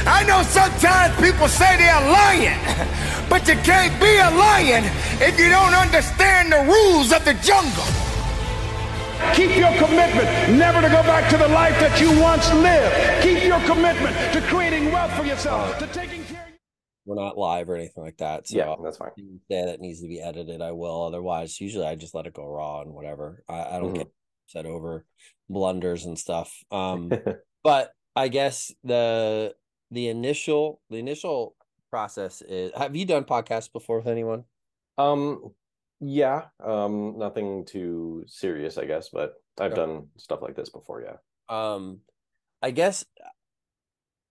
I know sometimes people say they're a lion, but you can't be a lion if you don't understand the rules of the jungle. Keep your commitment never to go back to the life that you once lived. Keep your commitment to creating wealth for yourself, to taking care of you. We're not live or anything like that. So yeah, that's fine. If you say that needs to be edited, I will. Otherwise, usually I just let it go raw and whatever. I don't get upset over blunders and stuff. But I guess the initial process is, have you done podcasts before with anyone? Yeah, nothing too serious, I guess, but I've done stuff like this before. Yeah. I guess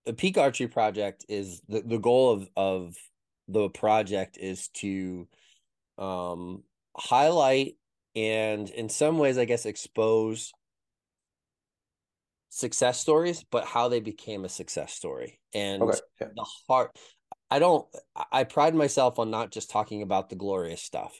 the Peak Archery Project is the goal of the project is to highlight and in some ways, I guess, expose success stories, but how they became a success story. And the heart, I pride myself on not just talking about the glorious stuff.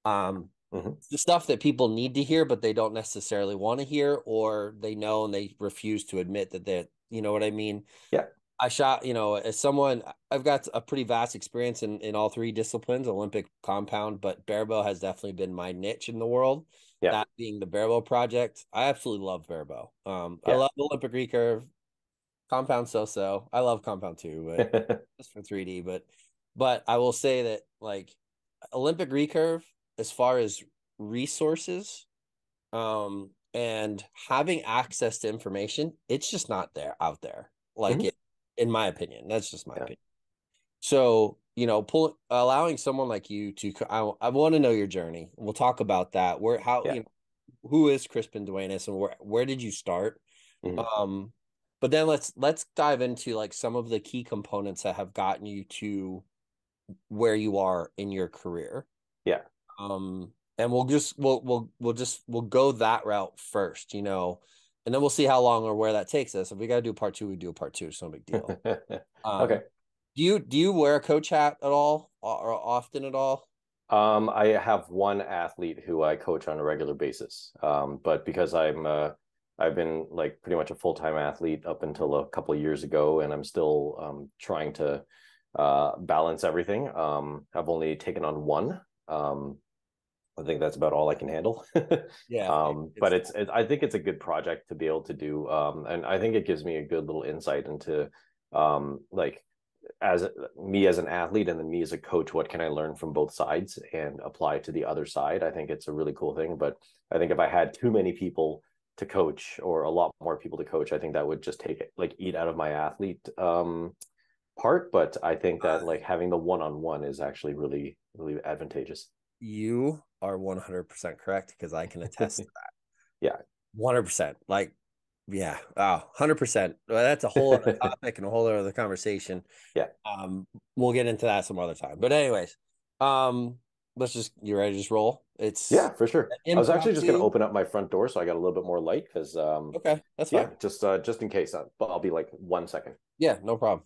The stuff that people need to hear, but they don't necessarily want to hear, or they know and they refuse to admit that you know what I mean? Yeah. I shot, as someone, I've got a pretty vast experience in all three disciplines, Olympic, compound, but Barebow has definitely been my niche in the world. Yeah. That being the Barebow project. I absolutely love Barebow. I love Olympic recurve, compound so-so. I love compound too, but just for 3D. But I will say that like Olympic recurve, as far as resources, and having access to information, it's just not there out there. Like in my opinion, that's just my opinion. So, allowing someone like you to, I want to know your journey. We'll talk about that. Who is Crispin Duenas and where did you start? But then let's dive into like some of the key components that have gotten you to where you are in your career. Yeah. And we'll go that route first, and then we'll see how long or where that takes us. If we got to do part two, we do a part two. It's no big deal. Okay. Do you wear a coach hat at all or often at all? I have one athlete who I coach on a regular basis. But because I've been like pretty much a full-time athlete up until a couple of years ago, and I'm still trying to balance everything. I've only taken on one. I think that's about all I can handle. Yeah. But I think it's a good project to be able to do. And I think it gives me a good little insight into like as me as an athlete and then me as a coach, what can I learn from both sides and apply to the other side? I think it's a really cool thing. But I think if I had too many people to coach or a lot more people to coach, I think that would just take it, like eat out of my athlete part. But I think that like having the one-on-one is actually really, really advantageous. You are 100% correct because I can attest to that. Yeah. 100%. Like, yeah. Wow. 100%. Well, that's a whole other topic and a whole other conversation. Yeah. We'll get into that some other time. But anyways, you ready to just roll? Yeah, for sure. I was actually just going to open up my front door so I got a little bit more light because okay, that's fine. Just in case. But I'll be like 1 second. Yeah, no problem.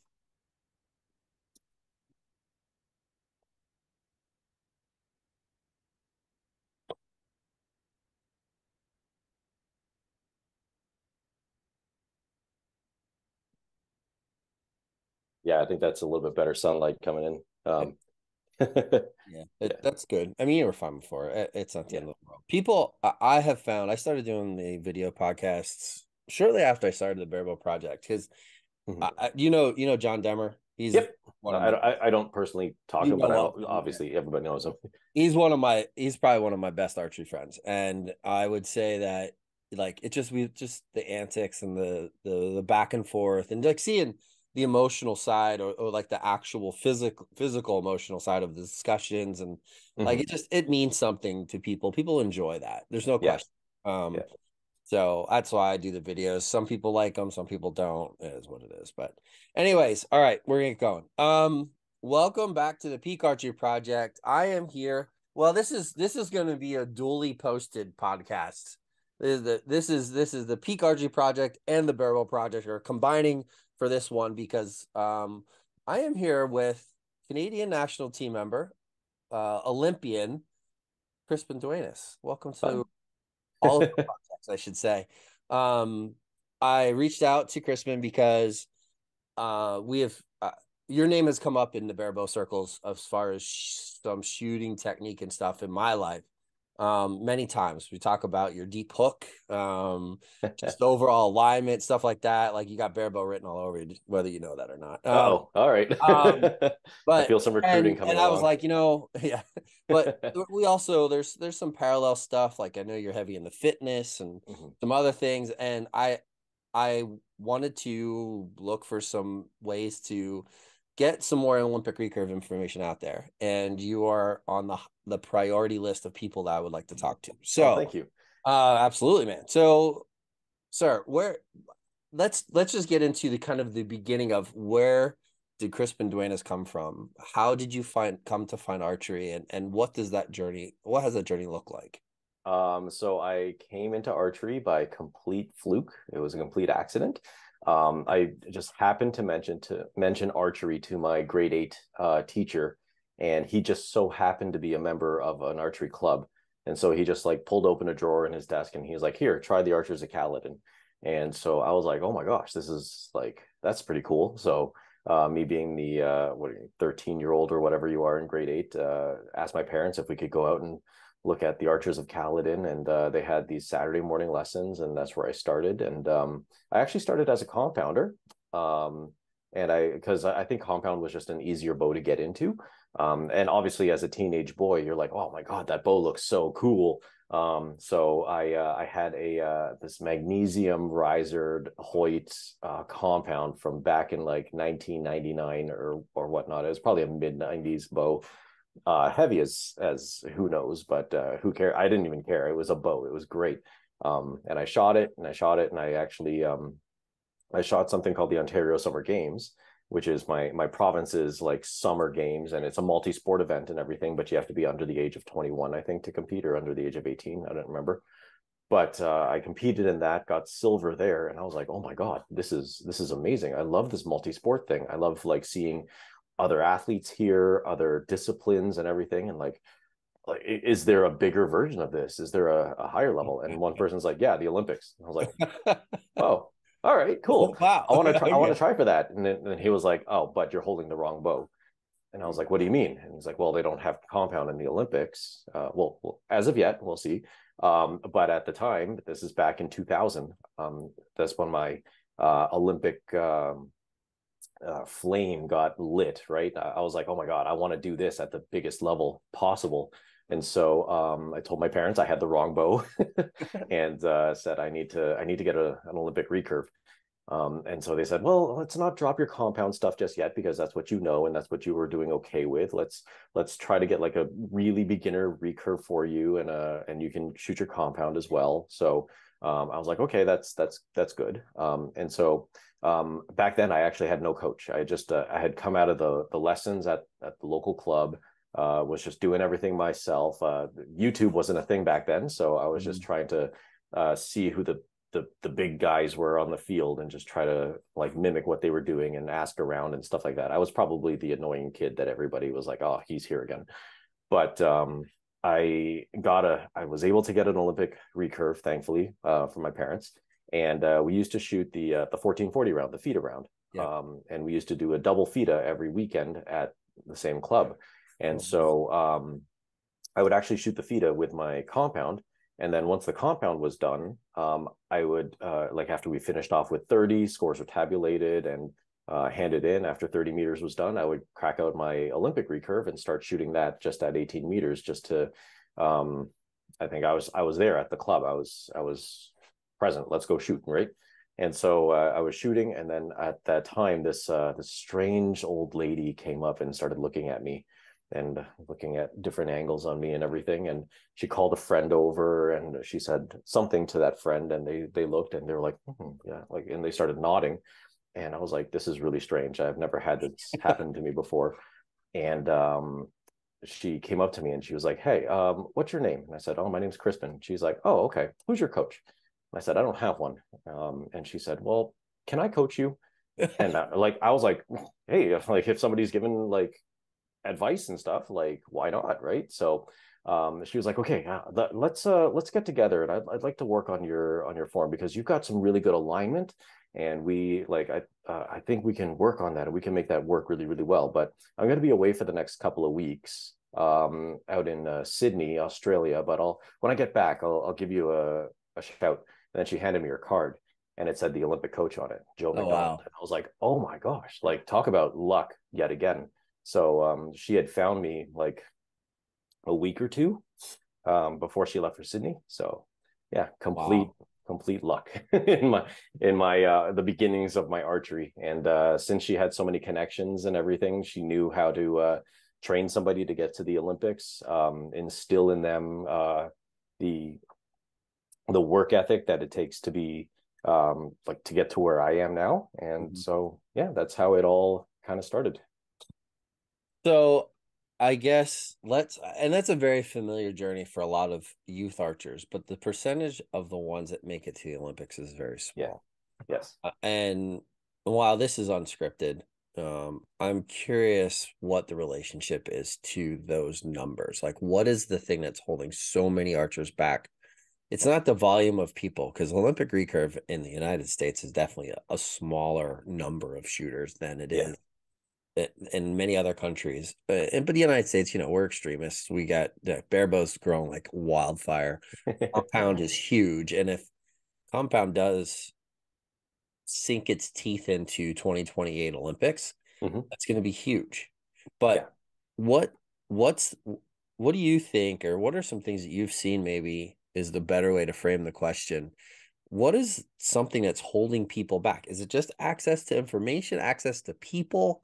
Yeah, I think that's a little bit better sunlight coming in. That's good. I mean, you were fine before. It's not the end of the world. People, I have found, I started doing the video podcasts shortly after I started the Barebow project because, you know John Demmer. He's I don't personally talk to him, but obviously everybody knows him. He's probably one of my best archery friends, and I would say that like we just the antics and the back and forth and like seeing the emotional side or like the actual physical emotional side of the discussions. And like, it means something to people. People enjoy that. There's no question. So that's why I do the videos. Some people like them. Some people don't. It is what it is. But anyways, all right, we're going to get going. Welcome back to the Peak Archery Project. I am here. Well, this is going to be a dually posted podcast. This is the Peak Archery Project and the Barebow Project are combining for this one because I am here with Canadian national team member, Olympian Crispin Duenas. Welcome to all of the projects, I should say. I reached out to Crispin because we have your name has come up in the Barebow circles as far as some shooting technique and stuff in my life. Many times we talk about your deep hook, just overall alignment, stuff like that. Like you got Barebow written all over you, whether you know that or not. Oh, all right. I But feel some recruiting coming and I was along. like, yeah. But we also there's some parallel stuff. Like I know you're heavy in the fitness and some other things, and I wanted to look for some ways to get some more Olympic recurve information out there. And you are on the priority list of people that I would like to talk to. So thank you. Absolutely, man. So, sir, let's just get into the kind of the beginning of where did Crispin Duenas come from? How did you come to find archery, and what has that journey look like? So I came into archery by complete fluke. It was a complete accident. I just happened to mention archery to my grade 8 teacher, and he just so happened to be a member of an archery club. And so he just like pulled open a drawer in his desk and he's like, here, try the Archers of Caledon. And so I was like, oh my gosh, this is like, that's pretty cool. So me being the 13-year-old or whatever you are in grade 8, asked my parents if we could go out and look at the Archers of Caledon, and they had these Saturday morning lessons, and that's where I started. And I actually started as a compounder, because I think compound was just an easier bow to get into. And obviously, as a teenage boy, you're like, oh my god, that bow looks so cool. So I had this magnesium risered Hoyt compound from back in like 1999 or whatnot. It was probably a mid-90s bow. Heavy as who knows, but who cares? I didn't even care. It was a bow. It was great. And I shot it and I actually I shot something called the Ontario Summer Games, which is my province's like summer games, and it's a multi-sport event and everything, but you have to be under the age of 21, I think, to compete, or under the age of 18. I don't remember. But I competed in that, got silver there, and I was like, oh my god, this is amazing. I love this multi-sport thing. I love like seeing other athletes here, other disciplines and everything. And like, is there a bigger version of this? Is there a higher level? And one person's like, yeah, the Olympics. And I was like, oh, all right, cool. Oh, wow. I want to try. I want to try for that. And then he was like, oh, but you're holding the wrong bow. And I was like, what do you mean? And he's like, well, they don't have compound in the Olympics. Well, as of yet, we'll see. But at the time, this is back in 2000. That's when my Olympic flame got lit, right? I was like, oh my god, I want to do this at the biggest level possible. And so I told my parents I had the wrong bow and said I need to get an Olympic recurve. And so they said, well, let's not drop your compound stuff just yet, because that's what you know and that's what you were doing okay with. Let's try to get like a really beginner recurve for you, and you can shoot your compound as well. So I was like, okay, that's good. And so back then I actually had no coach. I had come out of the lessons at the local club, was just doing everything myself. YouTube wasn't a thing back then, so I was just trying to see who the big guys were on the field and just try to like mimic what they were doing and ask around and stuff like that. I was probably the annoying kid that everybody was like, oh, he's here again. But I was able to get an Olympic recurve, thankfully, from my parents. And we used to shoot the 1440 round, the FIDA round. Yeah. And we used to do a double FIDA every weekend at the same club. And so I would actually shoot the FIDA with my compound. And then once the compound was done, I would, like after we finished off with 30, scores were tabulated and handed in. After 30 meters was done, I would crack out my Olympic recurve and start shooting that just at 18 meters, just to, I think I was there at the club. I was present. Let's go shooting, right? And so I was shooting, and then at that time, this strange old lady came up and started looking at me and looking at different angles on me and everything. And she called a friend over and she said something to that friend, and they looked and they were like, yeah, like, and they started nodding. And I was like, this is really strange. I've never had this happen to me before. And she came up to me and she was like, hey, what's your name? And I said, oh, my name's Crispin. She's like, oh, okay. Who's your coach? And I said, I don't have one. And she said, well, can I coach you? And like, I was like, hey, like if somebody's given like advice and stuff, like, why not, right? So she was like, okay, let's get together, and I'd like to work on your form, because you've got some really good alignment, and we like I think we can work on that, and we can make that work really, really well. But I'm going to be away for the next couple of weeks, out in Sydney, Australia. But when I get back, I'll give you a shout. And then she handed me her card, and it said the Olympic coach on it, Joe McDonald. Wow. And I was like, oh my gosh, like talk about luck yet again. So she had found me like a week or two before she left for Sydney. So yeah, complete luck in my the beginnings of my archery. And since she had so many connections and everything, she knew how to train somebody to get to the Olympics, instill in them the work ethic that it takes to be like to get to where I am now. And so yeah, that's how it all kind of started. So I guess and that's a very familiar journey for a lot of youth archers, but the percentage of the ones that make it to the Olympics is very Yeah. small. Yes. And while this is unscripted, I'm curious what the relationship is to those numbers. Like, what is the thing that's holding so many archers back? It's not the volume of people, because Olympic recurve in the United States is definitely a smaller number of shooters than it is in many other countries. But the United States, we're extremists. We got Barebow's growing like wildfire. Compound is huge. And if Compound does sink its teeth into 2028 Olympics, that's going to be huge. But what do you think, or what are some things that you've seen maybe is the better way to frame the question? What is something that's holding people back? Is it just access to information, access to people?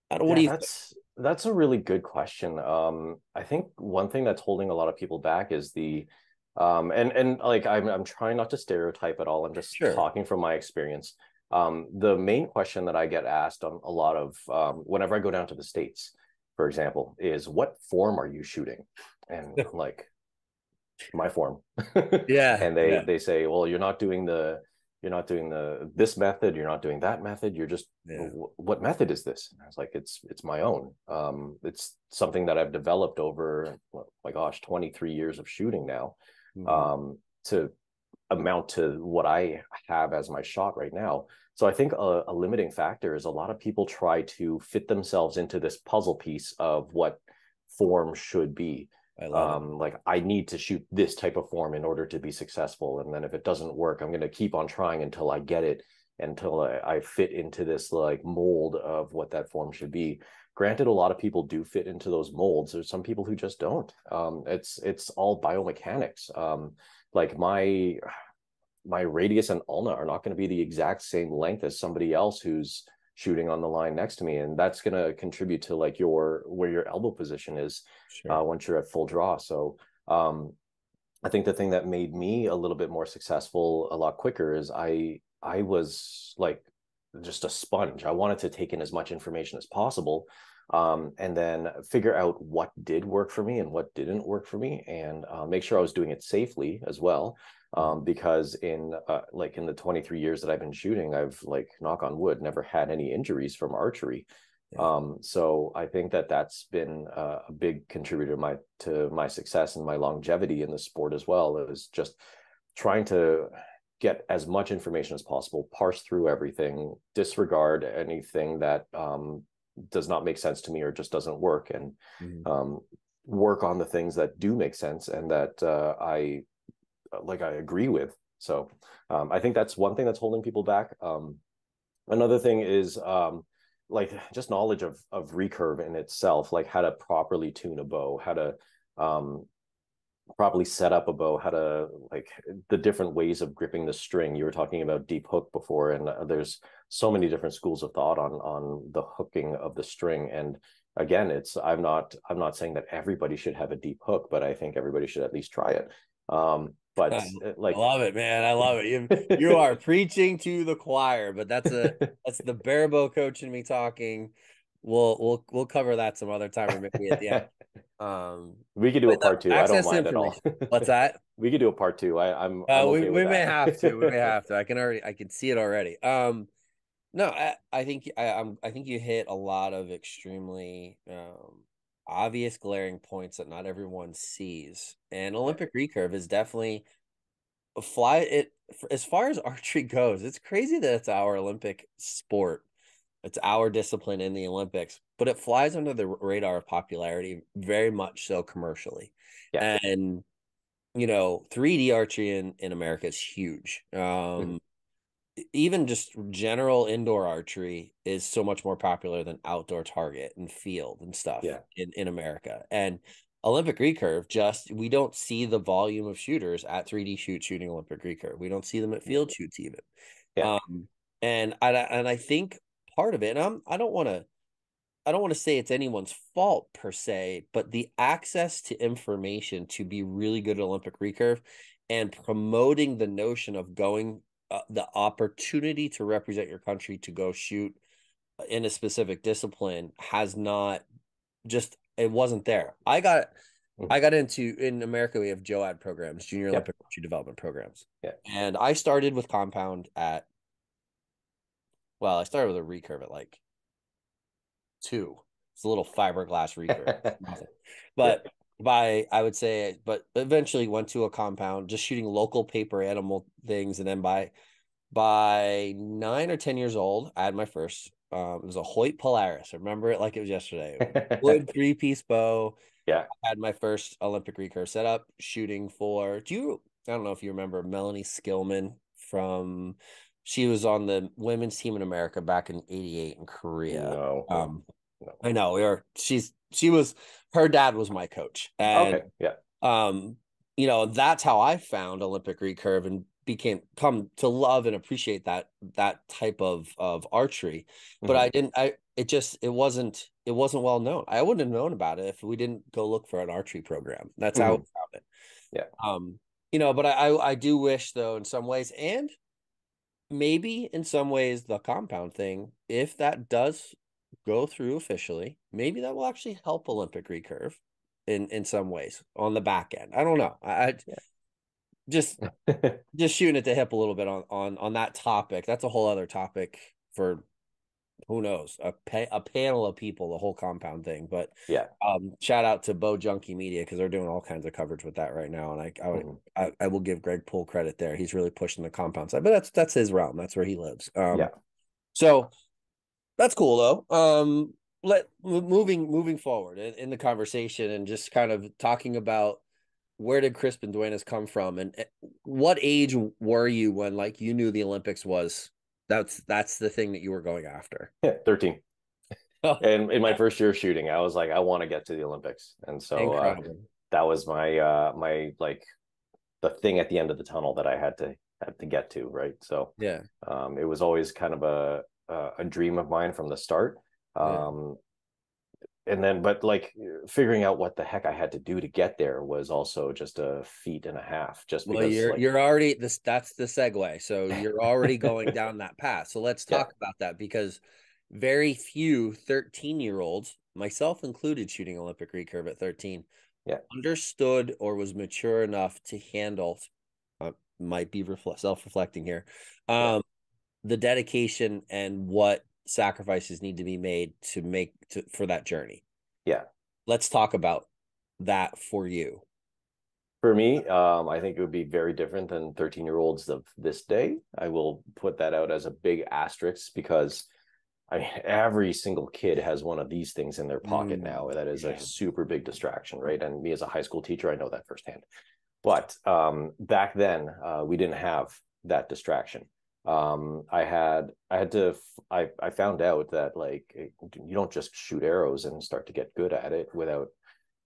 What do you think? That's a really good question. I think one thing that's holding a lot of people back is the and like I'm trying not to stereotype at all. I'm just talking from my experience. The main question that I get asked on a lot of whenever I go down to the States, for example, is what form are you shooting? And I'm like, my form. And they say, well, you're not doing this method, you're not doing that method, you're just what method is this? And I was like, it's my own. It's something that I've developed over, oh my gosh, 23 years of shooting now, to amount to what I have as my shot right now. So I think a limiting factor is a lot of people try to fit themselves into this puzzle piece of what form should be. Like I need to shoot this type of form in order to be successful, and then if it doesn't work, I'm going to keep on trying until I get it, until I fit into this like mold of what that form should be. Granted, a lot of people do fit into those molds. There's some people who just don't. It's all biomechanics. Like my radius and ulna are not going to be the exact same length as somebody else who's shooting on the line next to me, and that's going to contribute to like where your elbow position is once you're at full draw. So I think the thing that made me a little bit more successful a lot quicker is I was like just a sponge. I wanted to take in as much information as possible, and then figure out what did work for me and what didn't work for me, and make sure I was doing it safely as well. Because in the 23 years that I've been shooting, I've, like, knock on wood, never had any injuries from archery. So I think that's been a big contributor to my success and my longevity in the sport as well, is just trying to get as much information as possible, parse through everything, disregard anything that does not make sense to me or just doesn't work, and work on the things that do make sense and that I agree with. So I think that's one thing that's holding people back. Another thing is like just knowledge of recurve in itself, like how to properly tune a bow, how to properly set up a bow, how to, like, the different ways of gripping the string. You were talking about deep hook before, and there's so many different schools of thought on the hooking of the string. And again, I'm not saying that everybody should have a deep hook, but I think everybody should at least try it. But like, I love it, man. I love it. You are preaching to the choir, but that's the Barebow coach and me talking. We'll cover that some other time, or maybe at the end. We could do a part two. I don't mind at all. What's that? We could do a part two. I'm okay with we that. may have to. We may have to. I can see it already. No, I think I think you hit a lot of extremely obvious glaring points that not everyone sees. And Olympic recurve is definitely fly it as far as archery goes. It's crazy that it's our Olympic sport. It's our discipline in the Olympics, but it flies under the radar of popularity, very much so commercially. Yeah. And 3D archery in America is huge. Even just general indoor archery is so much more popular than outdoor target and field and stuff in America. And Olympic recurve, we don't see the volume of shooters at 3D shooting Olympic recurve. We don't see them at field shoots even. Yeah. And I think part of it, and I don't want to say it's anyone's fault per se, but the access to information to be really good at Olympic recurve and promoting the notion of going the opportunity to represent your country to go shoot in a specific discipline has not it wasn't there. I got into, in America, we have JOAD programs, Junior Olympic Archery Development Programs. Yeah. And I started with compound I started with a recurve at like 2. It's a little fiberglass recurve. But but eventually went to a compound, just shooting local paper animal things. And then by 9 or 10 years old, I had my first, it was a Hoyt Polaris. I remember it like it was yesterday. Wood 3-piece bow. Yeah. I had my first Olympic recurve set up shooting for, I don't know if you remember Melanie Skillman she was on the women's team in America back in '88 in Korea. No. I know her dad was my coach. And, okay. Yeah. That's how I found Olympic recurve and come to love and appreciate that type of archery. But it wasn't well known. I wouldn't have known about it if we didn't go look for an archery program. That's how I found it. Yeah. But I do wish, though, in some ways, and maybe in some ways, the compound thing, if that does go through officially, maybe that will actually help Olympic recurve in some ways on the back end. I don't know. Just shooting at the hip a little bit on that topic. That's a whole other topic for who knows, a panel of people, the whole compound thing. But shout out to Bo Junkie Media, because they're doing all kinds of coverage with that right now. And I will give Greg Poole credit there. He's really pushing the compound side, but that's his realm. That's where he lives. So that's cool though. Moving forward in the conversation and just kind of talking about, where did Crispin Duenas come from, and what age were you when you knew the Olympics was that's the thing that you were going after? 13. And in my first year of shooting, I was like, I want to get to the Olympics. And so that was my the thing at the end of the tunnel that I had to get to. Right. So it was always kind of a dream of mine from the start. And then, but figuring out what the heck I had to do to get there was also just a feat and a half. Just because you're already that's the segue. So you're already going down that path. So let's talk about that, because very few 13-year-olds, myself included, shooting Olympic recurve at 13, understood or was mature enough to handle. Might be self-reflecting here. The dedication and what sacrifices need to be made for that journey. Let's talk about that for you. For me, I think it would be very different than 13-year-olds of this day. I will put that out as a big asterisk, because every single kid has one of these things in their pocket now. That is a super big distraction, right? And me as a high school teacher, I know that firsthand. But back then, we didn't have that distraction. I found out that you don't just shoot arrows and start to get good at it without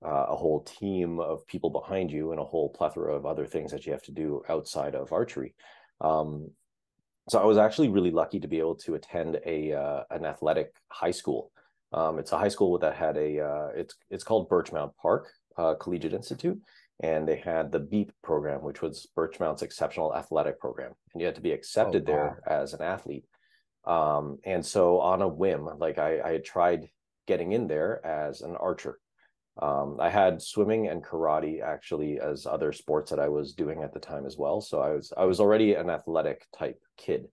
a whole team of people behind you and a whole plethora of other things that you have to do outside of archery. So I was actually really lucky to be able to attend an athletic high school. It's a high school that had it's called Birchmount Park Collegiate Institute. And they had the BEAP program, which was Birchmount's Exceptional Athletic Program. And you had to be accepted there as an athlete. And so on a whim, I had tried getting in there as an archer. I had swimming and karate actually as other sports that I was doing at the time as well. So I was already an athletic type kid.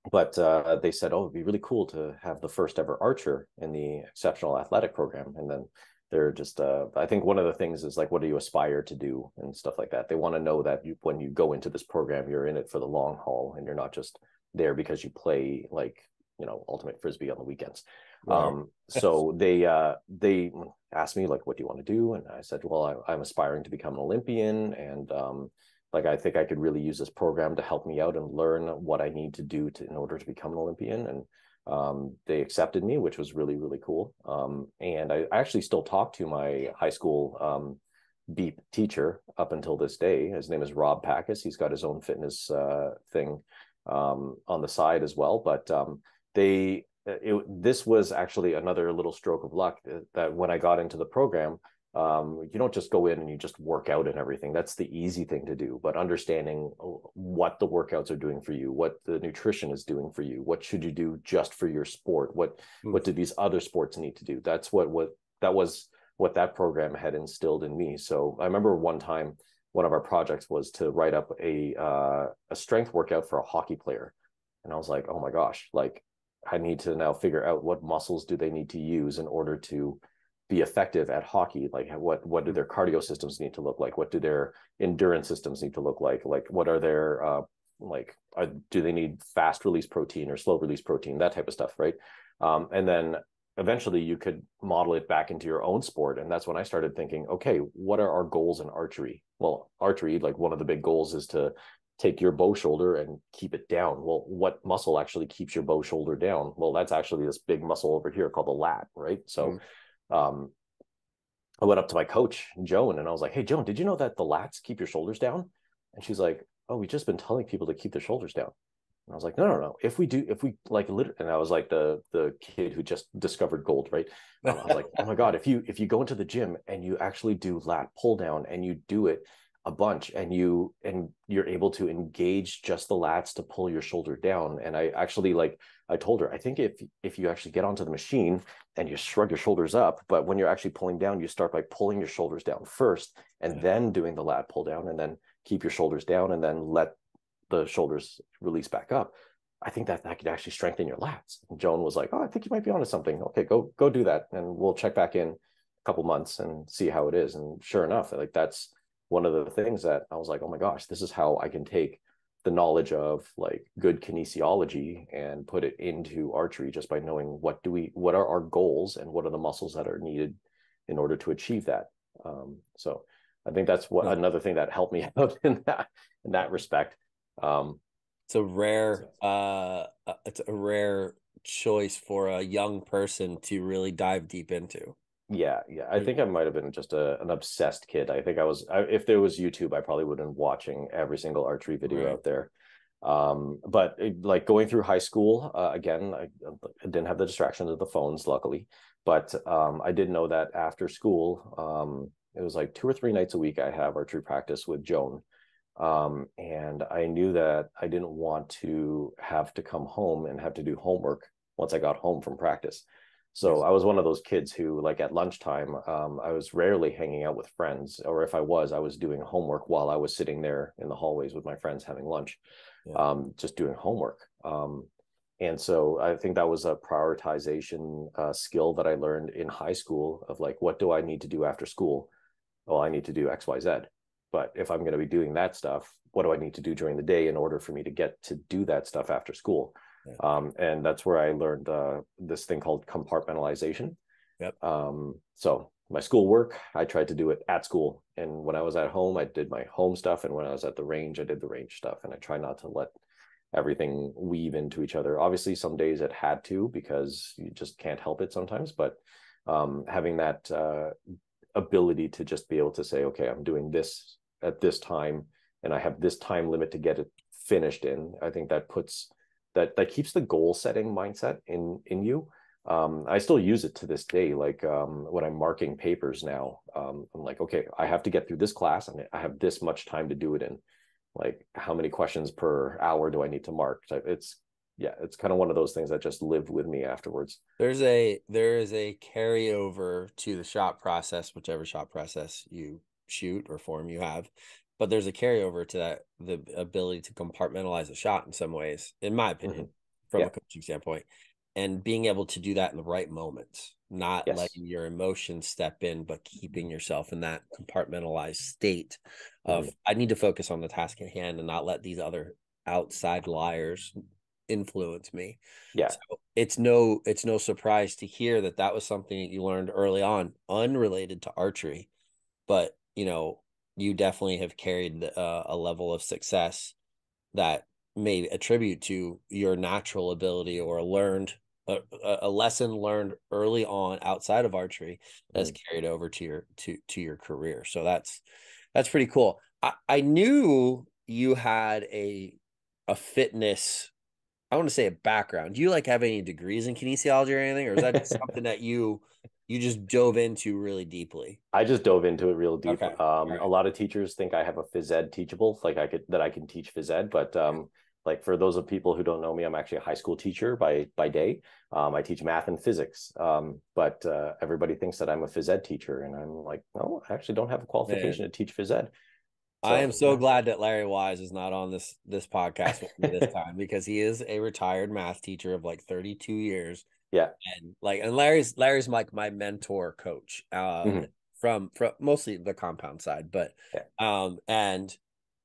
But they said, oh, it'd be really cool to have the first ever archer in the Exceptional Athletic Program. And then they're just I think one of the things is like, what do you aspire to do and stuff like that. They want to know that when you go into this program, you're in it for the long haul and you're not just there because you play like, you know, ultimate frisbee on the weekends. Right. So they asked me like, what do you want to do? And I said, well, I'm aspiring to become an Olympian, and like I think I could really use this program to help me out and learn what I need to do in order to become an Olympian. And they accepted me, which was really, really cool. And I actually still talk to my high school beep teacher up until this day. His name is Rob Packus. He's got his own fitness thing on the side as well. But this was actually another little stroke of luck that when I got into the program, you don't just go in and you just work out and everything. That's the easy thing to do, but understanding what the workouts are doing for you, what the nutrition is doing for you, what should you do just for your sport, what do these other sports need to do? That's what that program had instilled in me. So I remember one time, one of our projects was to write up a strength workout for a hockey player, and I was like, oh my gosh, like I need to now figure out what muscles do they need to use in order to be effective at hockey. Like what do their cardio systems need to look like? What do their endurance systems need to look like? Like what are their do they need fast release protein or slow release protein, that type of stuff, right? And then eventually you could model it back into your own sport. And that's when I started thinking, okay, what are our goals in archery? Well, archery, like one of the big goals is to take your bow shoulder and keep it down. Well, what muscle actually keeps your bow shoulder down? Well, that's actually this big muscle over here called the lat, right? So I went up to my coach, Joan, and I was like, hey, Joan, did you know that the lats keep your shoulders down? And she's like, oh, we've just been telling people to keep their shoulders down. And I was like, no. If we like, and I was like the kid who just discovered gold, right? I was like, oh my God, if you go into the gym and you actually do lat pull down and you do it a bunch and you're able to engage just the lats to pull your shoulder down. And I actually, like, I told her, I think if you actually get onto the machine and you shrug your shoulders up, but when you're actually pulling down, you start by pulling your shoulders down first and then doing the lat pull down, and then keep your shoulders down and then let the shoulders release back up. I think that could actually strengthen your lats. And Joan was like, oh, I think you might be onto something. Okay, go do that. And we'll check back in a couple months and see how it is. And sure enough, like that's one of the things that I was like, oh my gosh, this is how I can take the knowledge of like good kinesiology and put it into archery, just by knowing what are our goals and what are the muscles that are needed in order to achieve that. So I think that's another thing that helped me out in that respect. It's a rare choice for a young person to really dive deep into. Yeah. I think I might have been just an obsessed kid. I think if there was YouTube, I probably would have been watching every single archery video out there. But like going through high school, again, I didn't have the distractions of the phones, luckily. But I did know that after school, it was like 2 or 3 nights a week, I have archery practice with Joan. And I knew that I didn't want to have to come home and have to do homework once I got home from practice. So I was one of those kids who, like at lunchtime, I was rarely hanging out with friends, or if I was doing homework while I was sitting there in the hallways with my friends having lunch, just doing homework. And so I think that was a prioritization skill that I learned in high school of like, what do I need to do after school? Well, I need to do X, Y, Z. But if I'm going to be doing that stuff, what do I need to do during the day in order for me to get to do that stuff after school? And that's where I learned this thing called compartmentalization. So my schoolwork, I tried to do it at school. And when I was at home, I did my home stuff. And when I was at the range, I did the range stuff. And I try not to let everything weave into each other. Obviously, some days it had to, because you just can't help it sometimes. But having that ability to just be able to say, okay, I'm doing this at this time, and I have this time limit to get it finished in, I think that keeps the goal setting mindset in you. I still use it to this day. Like when I'm marking papers now, I'm like, okay, I have to get through this class and I have this much time to do it in. Like, how many questions per hour do I need to mark? It's kind of one of those things that just lived with me afterwards. There is a carryover to the shot process, whichever shot process you shoot or form you have. But there's a carryover to that, the ability to compartmentalize a shot in some ways, in my opinion, from a coaching standpoint. and being able to do that in the right moments, not Yes. letting your emotions step in, but keeping yourself in that compartmentalized state of I need to focus on the task at hand and not let these other outside liars influence me. Yeah. So it's no surprise to hear that that was something that you learned early on, unrelated to archery, but you definitely have carried a level of success that may attribute to your natural ability or a lesson learned early on outside of archery that's carried over to your career. So that's pretty cool. I knew you had a fitness, I want to say, a background. Do you like have any degrees in kinesiology or anything, or is that just something that you just dove into really deeply? I just dove into it real deep. Okay. Right. A lot of teachers think I have a phys ed teachable, like I can teach phys ed, but like for those of people who don't know me, I'm actually a high school teacher by day. I teach math and physics, but everybody thinks that I'm a phys ed teacher, and I'm like, no, I actually don't have a qualification to teach phys ed. I am so glad that Larry Wise is not on this podcast with me this time, because he is a retired math teacher of like 32 years. Yeah. And Larry's like my mentor coach from mostly the compound side, but and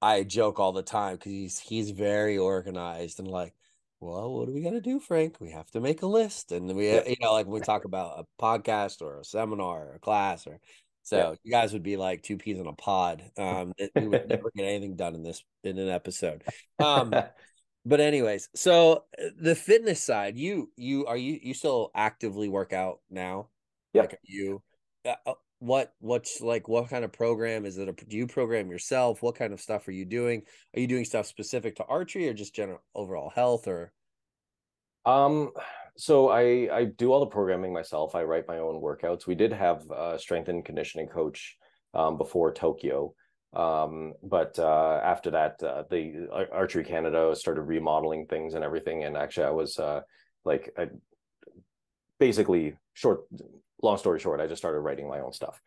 I joke all the time because he's very organized and like, well, what do we got to do, Frank? We have to make a list, and we like when we talk about a podcast or a seminar or a class or. So you guys would be like two peas in a pod. We would never get anything done in an episode. But anyways, so the fitness side, you still actively work out now? Yeah. Like what's like, what kind of program is it? Do you program yourself? What kind of stuff are you doing? Are you doing stuff specific to archery or just general overall health or? So I do all the programming myself. I write my own workouts. We did have a strength and conditioning coach before Tokyo. But after that, the Archery Canada started remodeling things and everything. And actually I was basically long story short, I just started writing my own stuff.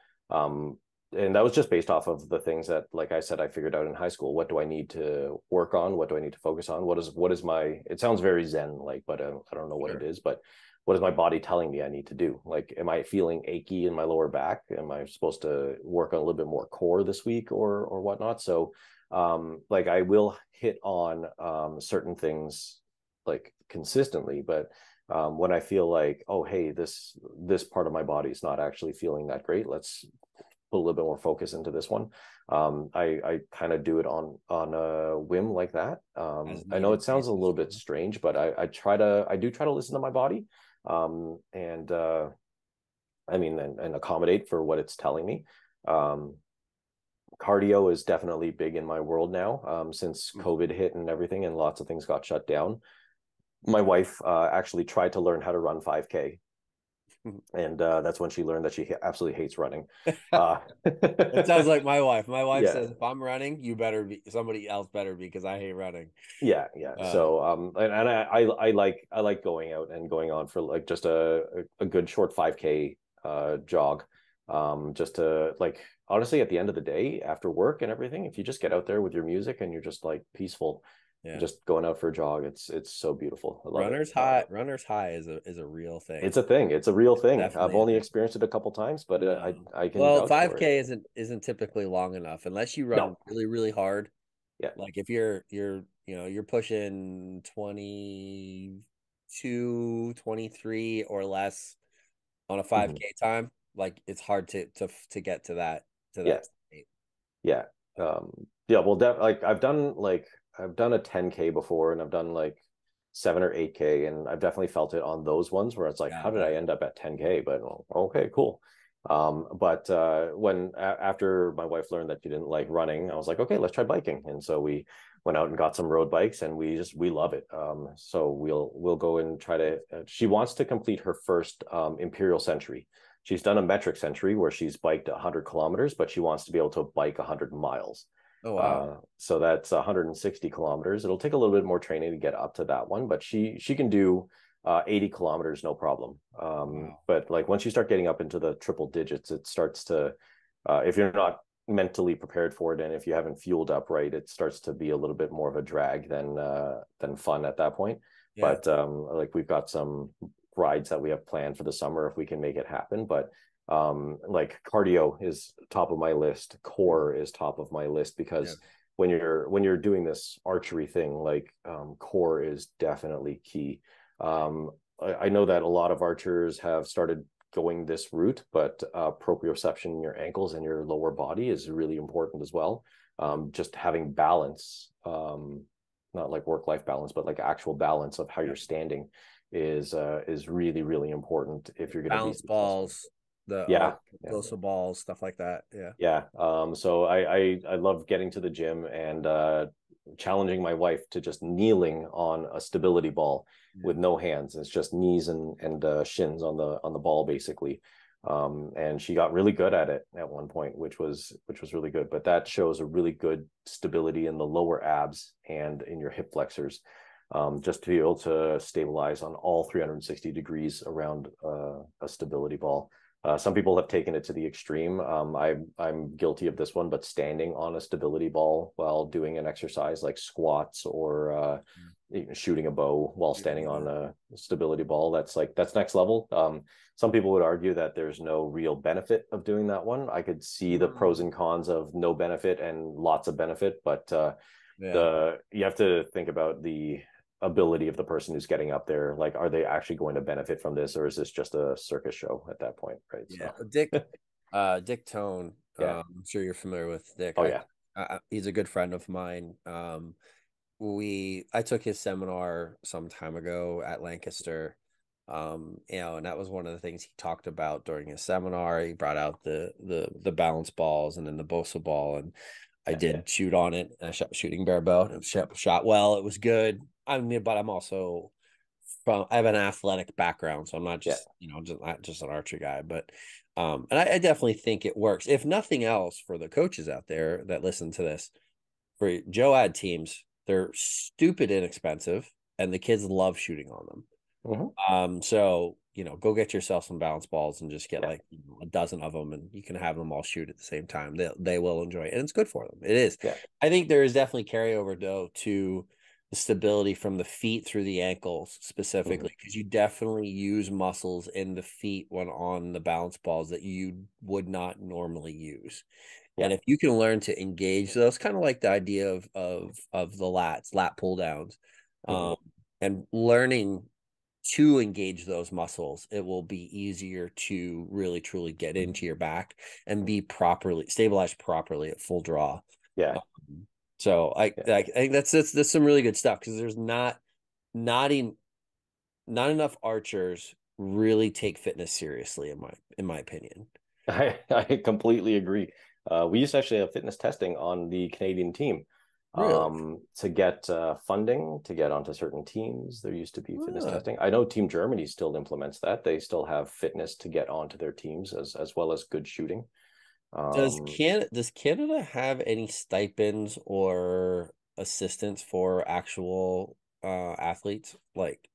And that was just based off of the things that, like I said, I figured out in high school. What do I need to work on? What do I need to focus on? What is my, it sounds very Zen like, but I don't know what it is, but what is my body telling me I need to do? Like, am I feeling achy in my lower back? Am I supposed to work on a little bit more core this week or whatnot? So like I will hit on certain things like consistently, but when I feel like, oh, hey, this part of my body is not actually feeling that great, let's put a little bit more focus into this one. I kind of do it on a whim like that. I know it sounds a little bit strange, but I do try to listen to my body, and I mean, and accommodate for what it's telling me. Cardio is definitely big in my world now, since COVID hit and everything, and lots of things got shut down. My wife actually tried to learn how to run 5K. And that's when she learned that she absolutely hates running. It sounds like my wife. My wife says, if I'm running, you better be, somebody else better be, because I hate running. Yeah. So and I like going out and going on for like just a good short 5K jog. Just to, like, honestly, at the end of the day, after work and everything, if you just get out there with your music and you're just like peaceful, just going out for a jog, it's so beautiful. I love it. Runner's high is a real thing. It's a thing. It's a real thing. Definitely I've only experienced it a couple times, but I can. Well, 5K isn't typically long enough unless you run really, really hard. Yeah. Like if you're pushing 22, 23 or less on a 5K time, like it's hard to get to that state. Yeah. Well, like I've done a 10K before, and I've done like 7 or 8K, and I've definitely felt it on those ones where it's like, how did I end up at 10K? But okay, cool. But when after my wife learned that she didn't like running, I was like, okay, let's try biking. And so we went out and got some road bikes, and we love it. So we'll go and try to, she wants to complete her first Imperial Century. She's done a metric century where she's biked 100 kilometers, but she wants to be able to bike 100 miles. Oh, wow. So that's 160 kilometers. It'll take a little bit more training to get up to that one, but she can do 80 kilometers, no problem. Wow. But like once you start getting up into the triple digits, it starts to, if you're not mentally prepared for it, and if you haven't fueled up right, it starts to be a little bit more of a drag than fun at that point. Yeah. But like we've got some rides that we have planned for the summer if we can make it happen. But like cardio is top of my list, core is top of my list, because when you're doing this archery thing, like core is definitely key. I know that a lot of archers have started going this route, but proprioception in your ankles and your lower body is really important as well. Just having balance, not like work-life balance, but like actual balance of how you're standing is really, really important if you're going to be balance successful. balls, the explosive balls, stuff like that. So I love getting to the gym and challenging my wife to just kneeling on a stability ball with no hands. It's just knees and shins on the ball basically. And she got really good at it at one point, which was really good. But that shows a really good stability in the lower abs and in your hip flexors, just to be able to stabilize on all 360 degrees around a stability ball. Some people have taken it to the extreme. I'm guilty of this one, but standing on a stability ball while doing an exercise like squats or shooting a bow while standing on a stability ball, that's next level. Some people would argue that there's no real benefit of doing that one. I could see the pros and cons of no benefit and lots of benefit, but you have to think about the ability of the person who's getting up there. Like, are they actually going to benefit from this, or is this just a circus show at that point, right? Dick Tone, I'm sure you're familiar with Dick. He's a good friend of mine. I took his seminar some time ago at Lancaster, and that was one of the things he talked about during his seminar. He brought out the balance balls and then the Bosa ball, and I did shoot on it. I shot shooting barebow. It shot well. It was good. I mean, but I'm also I have an athletic background, so I'm not just not just an archery guy. But and I definitely think it works. If nothing else, for the coaches out there that listen to this, for JOAD teams, they're stupid inexpensive, and the kids love shooting on them. So go get yourself some balance balls and just get like a dozen of them, and you can have them all shoot at the same time. They will enjoy it, and it's good for them. It is. I think there is definitely carryover though to the stability from the feet through the ankles specifically, because you definitely use muscles in the feet when on the balance balls that you would not normally use. And if you can learn to engage those, kind of like the idea of the lat pull downs, and learning to engage those muscles, it will be easier to really truly get into your back and be stabilized properly at full draw. So I think that's some really good stuff, because there's not enough archers really take fitness seriously in my opinion. I completely agree. We used to actually have fitness testing on the Canadian team. Really? To get funding to get onto certain teams. There used to be fitness testing. I know Team Germany still implements that. They still have fitness to get onto their teams as well as good shooting. Does Canada have any stipends or assistance for actual athletes, like,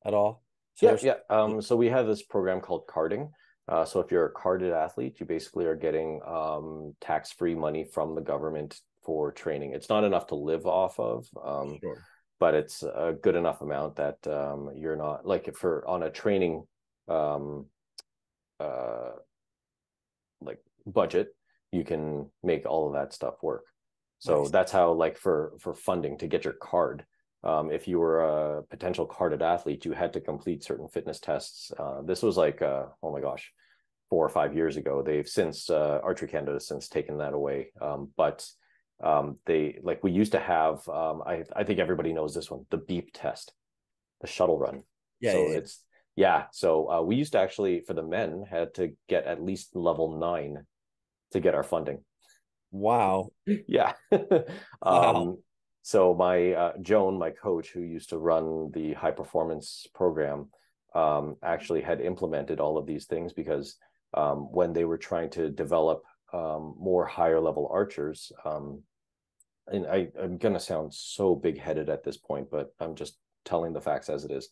at all? So we have this program called carding. So if you're a carded athlete, you basically are getting tax-free money from the government for training. It's not enough to live off of, but it's a good enough amount that you're not, like, if for on a training like budget, you can make all of that stuff work. So that's how, like, for funding to get your card, if you were a potential carded athlete, you had to complete certain fitness tests. This was like oh my gosh, 4 or 5 years ago. They've since Archery Canada has since taken that away. But they, like, we used to have I think everybody knows this one, the beep test, the shuttle run. So we used to actually, for the men, had to get at least level 9 to get our funding. Wow. Wow. So my Joan, my coach, who used to run the high performance program, actually had implemented all of these things, because when they were trying to develop more higher level archers, and I'm going to sound so big-headed at this point, but I'm just telling the facts as it is.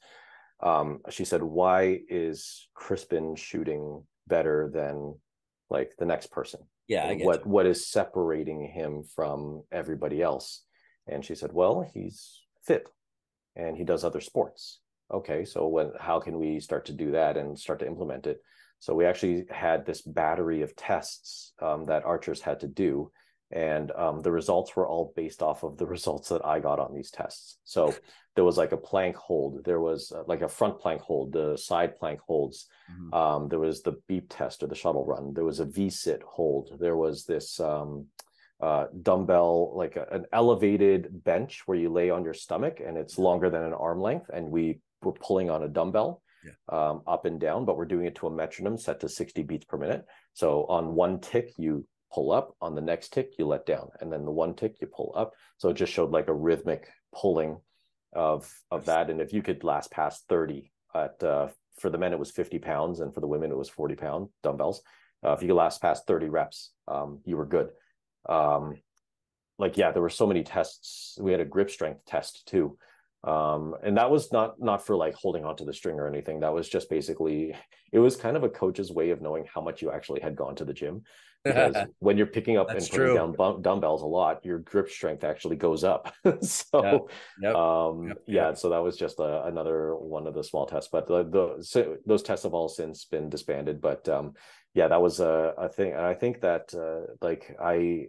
She said, why is Crispin shooting better than, like, the next person? What is separating him from everybody else? And she said, well, he's fit and he does other sports. Okay, so how can we start to do that and start to implement it? So we actually had this battery of tests that archers had to do, and the results were all based off of the results that I got on these tests. So there was like a plank hold, there was like a front plank hold, the side plank holds. There was the beep test or the shuttle run. There was a V-sit hold. There was this dumbbell, like an elevated bench where you lay on your stomach and it's longer than an arm length. And we were pulling on a dumbbell up and down, but we're doing it to a metronome set to 60 beats per minute. So on one tick, you pull up, on the next tick, you let down. And then the one tick, you pull up. So it just showed like a rhythmic pulling of that. And if you could last past 30 at, for the men, it was 50 pounds. And for the women, it was 40-pound dumbbells. If you could last past 30 reps, you were good. There were so many tests. We had a grip strength test too. And that was not for like holding onto the string or anything. That was just basically, it was kind of a coach's way of knowing how much you actually had gone to the gym. Because when you're picking up and putting down dumbbells a lot, your grip strength actually goes up. So, so that was just another one of the small tests. But those tests have all since been disbanded. But that was a thing. And I think that I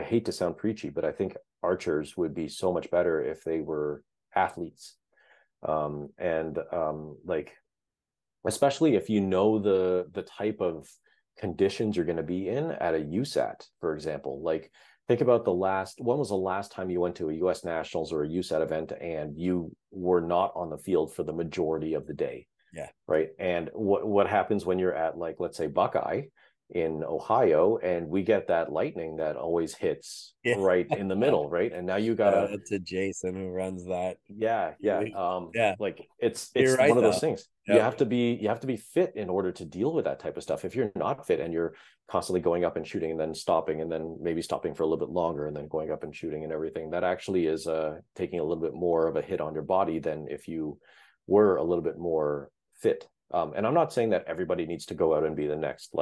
hate to sound preachy, but I think archers would be so much better if they were athletes. Especially if you know the type of conditions you're going to be in at a USAT, for example. Like, think about when was the last time you went to a US Nationals or a USAT event and you were not on the field for the majority of the day? Yeah. Right. And what happens when you're at, like, let's say Buckeye in Ohio, and we get that lightning that always hits right in the middle, right? And now you gotta to Jason who runs that. Like it's right, one of those things. You have to be fit in order to deal with that type of stuff. If you're not fit and you're constantly going up and shooting and then stopping and then maybe stopping for a little bit longer and then going up and shooting and everything, that actually is taking a little bit more of a hit on your body than if you were a little bit more fit. And I'm not saying that everybody needs to go out and be the next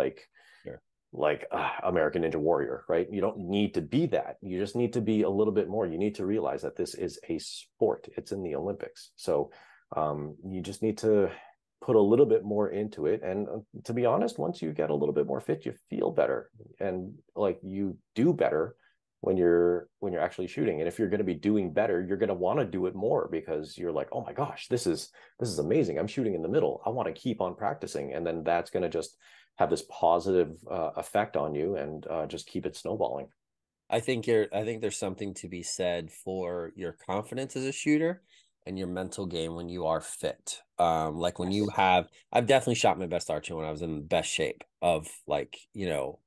American Ninja Warrior, right? You don't need to be that. You just need to be a little bit more. You need to realize that this is a sport. It's in the Olympics. So you just need to put a little bit more into it. And to be honest, once you get a little bit more fit, you feel better and like you do better when you're actually shooting. And if you're going to be doing better, you're going to want to do it more because you're like, oh my gosh, this is amazing. I'm shooting in the middle. I want to keep on practicing. And then that's going to just have this positive effect on you and just keep it snowballing. I think there's something to be said for your confidence as a shooter and your mental game when you are fit. Like when you have, I've definitely shot my best archer when I was in the best shape of, like, you know,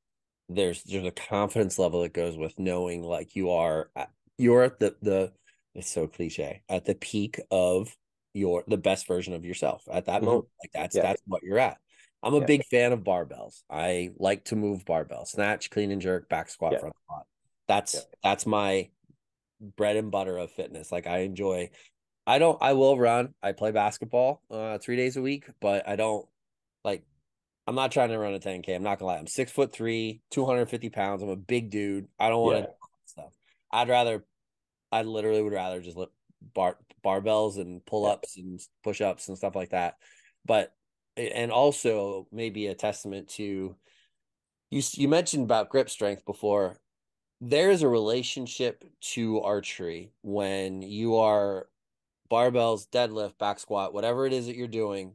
there's a confidence level that goes with knowing like you're at the it's so cliche, at the peak of the best version of yourself at that moment. Like that's what you're at. I'm a big fan of barbells. I like to move barbells, snatch, clean and jerk, back squat, front squat. That's my bread and butter of fitness. Like I will run. I play basketball 3 days a week, but I don't I'm not trying to run a 10K. I'm not gonna lie. I'm 6'3", 250 pounds. I'm a big dude. I don't want to do stuff. I literally would rather just lift barbells and pull-ups and push-ups and stuff like that. But, and also maybe a testament to, you mentioned about grip strength before. There is a relationship to archery when you are barbells, deadlift, back squat, whatever it is that you're doing,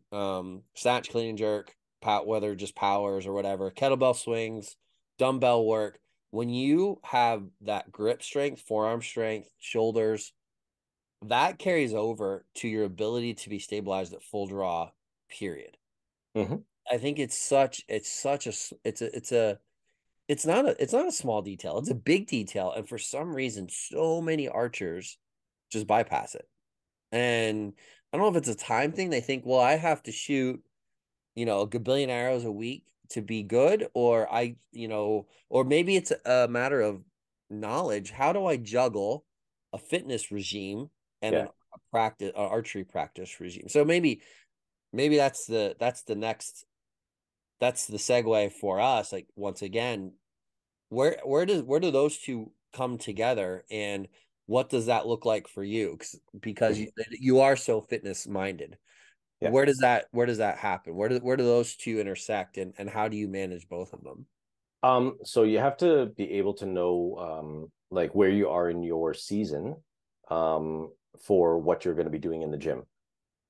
snatch, clean and jerk, whether just powers or whatever, kettlebell swings, dumbbell work. When you have that grip strength, forearm strength, shoulders, that carries over to your ability to be stabilized at full draw, period. I think it's not a small detail. It's a big detail. And for some reason, so many archers just bypass it. And I don't know if it's a time thing. They think, well, I have to shoot, a gabillion arrows a week to be good, or or maybe it's a matter of knowledge. How do I juggle a fitness regime and an archery practice regime? So maybe that's the segue for us. Like, once again, where do those two come together, and what does that look like for you? Because you are so fitness minded. Yeah. Where does that happen? Where do those two intersect, and how do you manage both of them? So you have to be able to know like where you are in your season for what you're going to be doing in the gym.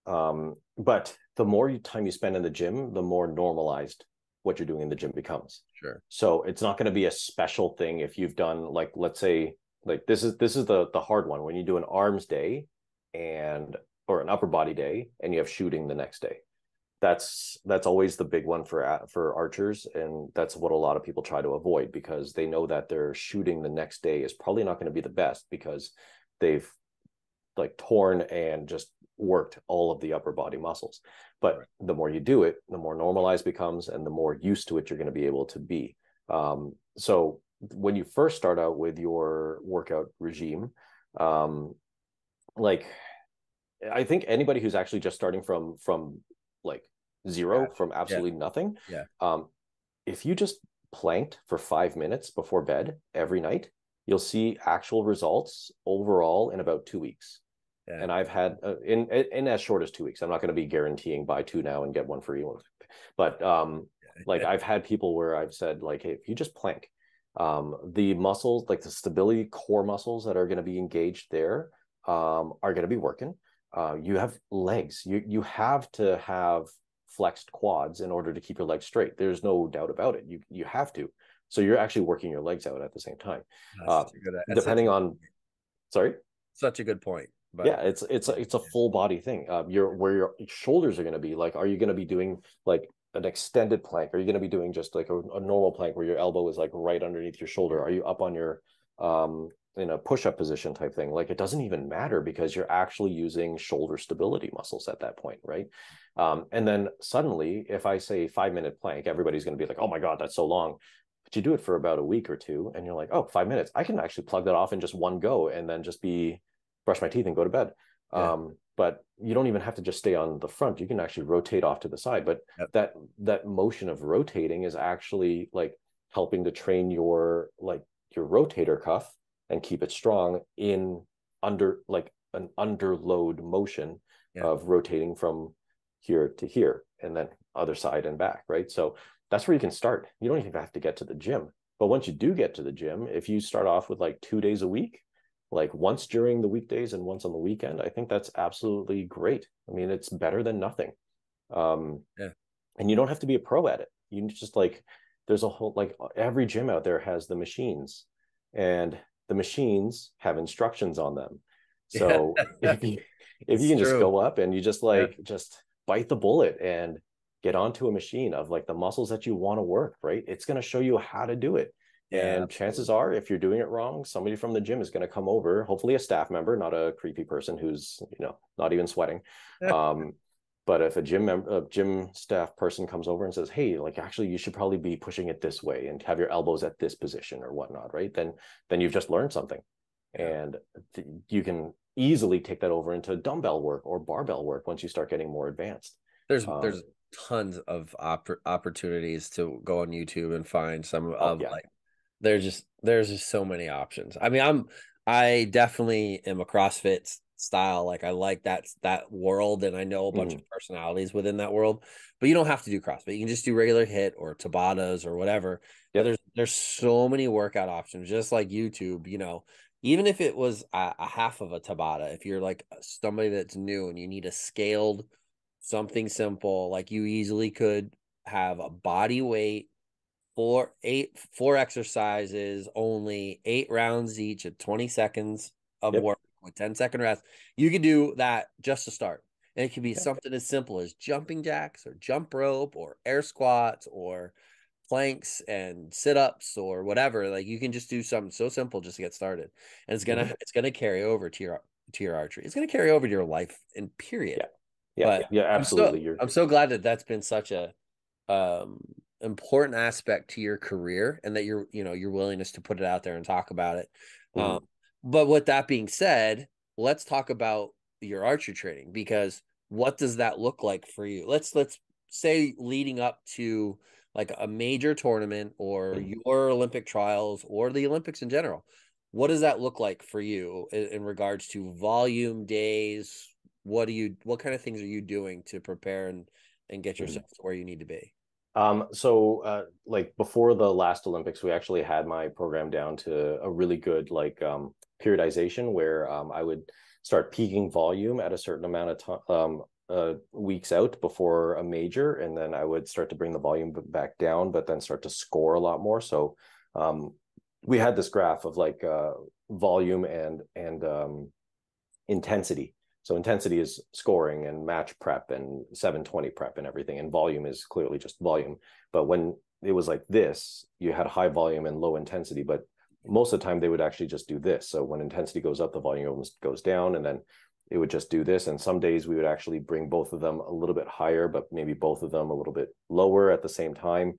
But the more time you spend in the gym, the more normalized what you're doing in the gym becomes. Sure. So it's not going to be a special thing if you've done, like, let's say, like this is the hard one, when you do an arms day or an upper body day and you have shooting the next day. That's always the big one for archers, and that's what a lot of people try to avoid, because they know that their shooting the next day is probably not going to be the best, because they've like torn and just worked all of the upper body muscles. But right. The more you do it, the more normalized it becomes, and the more used to it you're going to be able to be. So when you first start out with your workout regime, like, I think anybody who's actually just starting from like zero, from absolutely nothing, if you just planked for 5 minutes before bed every night, you'll see actual results overall in about 2 weeks. And I've had in as short as 2 weeks. I'm not going to be guaranteeing buy two now and get one free, but like I've had people where I've said, like, hey, if you just plank, the muscles, like the stability core muscles that are going to be engaged there, are going to be working. You have legs. You have to have flexed quads in order to keep your legs straight. There's no doubt about it. You have to. So you're actually working your legs out at the same time. Depending on, sorry, such a good point. But yeah, it's a full body thing. Where your shoulders are going to be. Like, are you going to be doing like an extended plank? Are you going to be doing just like a normal plank where your elbow is like right underneath your shoulder? Are you up on your in a push-up position type thing? Like, it doesn't even matter, because you're actually using shoulder stability muscles at that point, right? And then suddenly, if I say 5-minute plank, everybody's going to be like, oh my God, that's so long. But you do it for about a week or two, and you're like, oh, 5 minutes. I can actually plug that off in just one go, and then just brush my teeth and go to bed. But you don't even have to just stay on the front. You can actually rotate off to the side. But that motion of rotating is actually like helping to train your rotator cuff and keep it strong in under like an underload motion of rotating from here to here and then other side and back, right? So that's where you can start. You don't even have to get to the gym. But once you do get to the gym, if you start off with like 2 days a week, like once during the weekdays and once on the weekend, I think that's absolutely great. I mean, it's better than nothing. And you don't have to be a pro at it. You just like, there's a whole, like every gym out there has the machines, and the machines have instructions on them. So if you can just go up and you just just bite the bullet and get onto a machine of like the muscles that you want to work, right? It's going to show you how to do it. And chances are, if you're doing it wrong, somebody from the gym is going to come over, hopefully a staff member, not a creepy person who's, not even sweating. But if a gym staff person comes over and says, hey, like, actually, you should probably be pushing it this way and have your elbows at this position or whatnot, right? Then you've just learned something. And you can easily take that over into dumbbell work or barbell work once you start getting more advanced. There's tons of opportunities to go on YouTube and find some like, there's just so many options. I mean, I definitely am a CrossFit style. Like, I like that world, and I know a bunch of personalities within that world. But you don't have to do CrossFit. You can just do regular HIIT or Tabatas or whatever. Yeah, there's so many workout options, just like YouTube. Even if it was a half of a Tabata, if you're like somebody that's new and you need a scaled something simple, like you easily could have a body weight. Four exercises, only 8 rounds each at 20 seconds of work with 10-second rest. You could do that just to start. And it could be something as simple as jumping jacks or jump rope or air squats or planks and sit-ups or whatever. Like, you can just do something so simple just to get started. And it's gonna carry over to your archery. It's gonna carry over to your life in period. Absolutely. I'm so glad that that's been such a important aspect to your career, and that your willingness to put it out there and talk about it. But with that being said, let's talk about your archery training, because what does that look like for you? Let's say leading up to like a major tournament or your Olympic trials or the Olympics in general. what does that look like for you in regards to volume, days? What kind of things are you doing to prepare and get yourself to where you need to be? So like before the last Olympics, we actually had my program down to a really good like periodization where I would start peaking volume at a certain amount of weeks out before a major, and then I would start to bring the volume back down, but then start to score a lot more. So we had this graph of like volume and intensity. So intensity is scoring and match prep and 720 prep and everything, and volume is clearly just volume. But when it was like this, you had high volume and low intensity, but most of the time they would actually just do this. So when intensity goes up, the volume almost goes down, and then it would just do this. And some days we would actually bring both of them a little bit higher, but maybe both of them a little bit lower at the same time.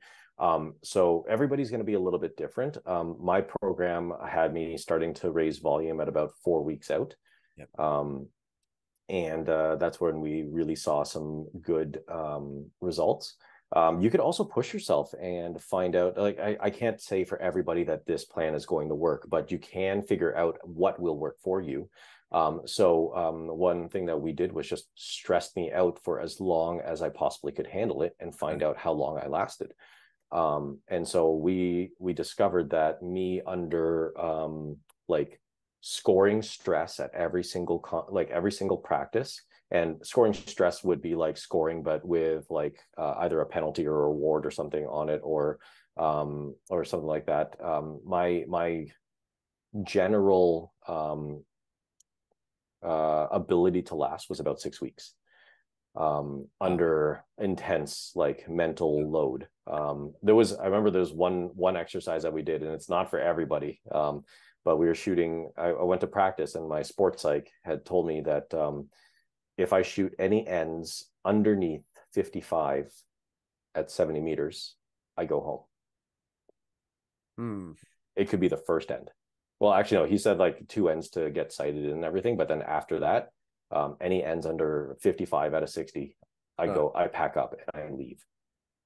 So everybody's going to be a little bit different. My program had me starting to raise volume at about 4 weeks out. Yep. And that's when we really saw some good results. You could also push yourself and find out, like, I can't say for everybody that this plan is going to work, but you can figure out what will work for you. One thing that we did was just stress me out for as long as I possibly could handle it and find out how long I lasted. And so we discovered that me under like scoring stress at every single practice, and scoring stress would be like scoring but with like either a penalty or a reward or something on it, or something like that. My general ability to last was about 6 weeks under intense like mental load. I remember there's one exercise that we did, and it's not for everybody, but we were shooting. I went to practice, and my sports psych had told me that if I shoot any ends underneath 55 at 70 meters, I go home. It could be the first end. Well, actually, no, he said like 2 ends to get sighted and everything. But then after that, any ends under 55 out of 60, I pack up and I leave.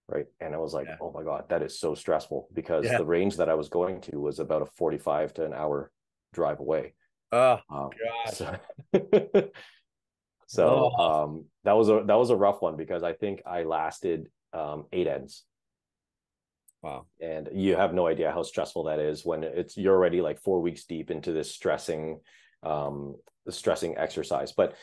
Right. And I was like, oh my God, that is so stressful, because the range that I was going to was about a 45 to an hour drive away. Oh, gosh. That was a rough one, because I think I lasted 8 ends. Wow. And you have no idea how stressful that is when you're already like 4 weeks deep into this stressing exercise. But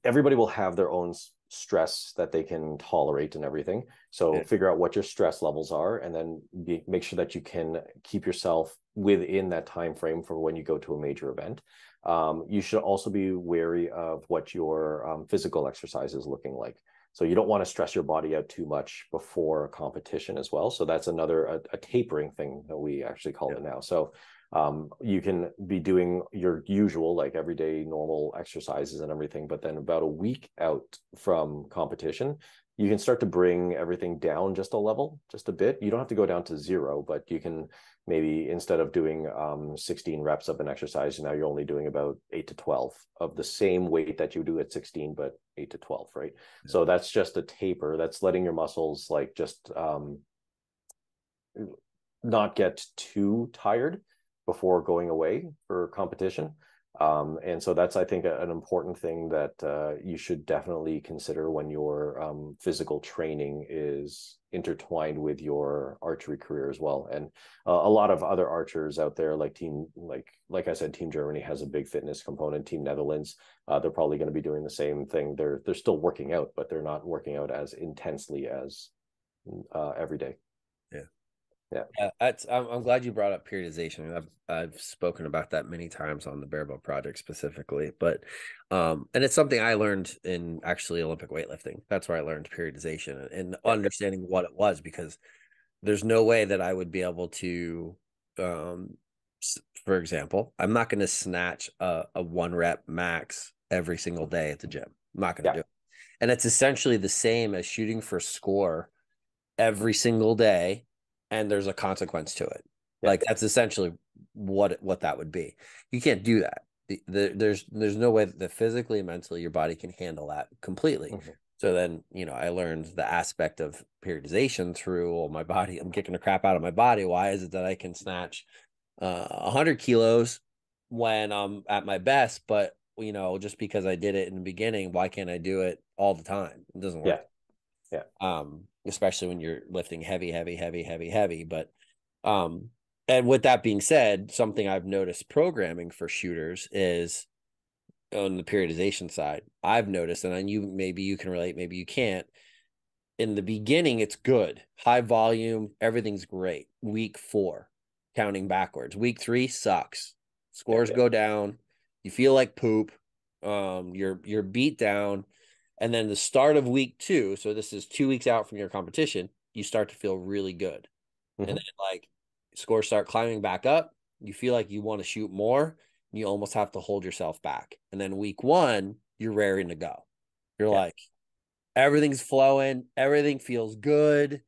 everybody will have their own stress that they can tolerate and everything. So figure out what your stress levels are, and then make sure that you can keep yourself within that time frame for when you go to a major event. You should also be wary of what your physical exercise is looking like. So you don't want to stress your body out too much before a competition as well. So that's another a tapering thing that we actually call it now. So you can be doing your usual, like everyday normal exercises and everything, but then about a week out from competition, you can start to bring everything down just a level, just a bit. You don't have to go down to 0, but you can maybe, instead of doing 16 reps of an exercise, now you're only doing about 8 to 12 of the same weight that you do at 16, but 8 to 12, right? Yeah. So that's just a taper. That's letting your muscles like just not get too tired before going away for competition. And so that's, I think, an important thing that you should definitely consider when your physical training is intertwined with your archery career as well. And a lot of other archers out there, like I said, Team Germany has a big fitness component. Team Netherlands, they're probably going to be doing the same thing. They're still working out, but they're not working out as intensely as every day. Yeah, I'm glad you brought up periodization. I've spoken about that many times on the Barebow project specifically, but and it's something I learned in actually Olympic weightlifting. That's where I learned periodization and understanding what it was, because there's no way that I would be able to, for example, I'm not going to snatch a 1 rep max every single day at the gym. I'm not going to do it. And it's essentially the same as shooting for score every single day, and there's a consequence to it. Like that's essentially what that would be. You can't do that. There's no way that physically and mentally your body can handle that completely. So then, I learned the aspect of periodization through my body. I'm kicking the crap out of my body. Why is it that I can snatch 100 kilos when I'm at my best, but just because I did it in the beginning, why can't I do it all the time? It doesn't work. Yeah. Especially when you're lifting heavy, heavy, heavy, heavy, heavy. But and with that being said, something I've noticed programming for shooters is on the periodization side. I've noticed, and maybe you can relate, maybe you can't. In the beginning, it's good, high volume, everything's great. Week 4, counting backwards. Week 3 sucks. Scores go down. You feel like poop. You're beat down. And then the start of week 2, so this is 2 weeks out from your competition, you start to feel really good. And then like scores start climbing back up. You feel like you want to shoot more. You almost have to hold yourself back. And then week 1, you're raring to go. You're like, everything's flowing. Everything feels good.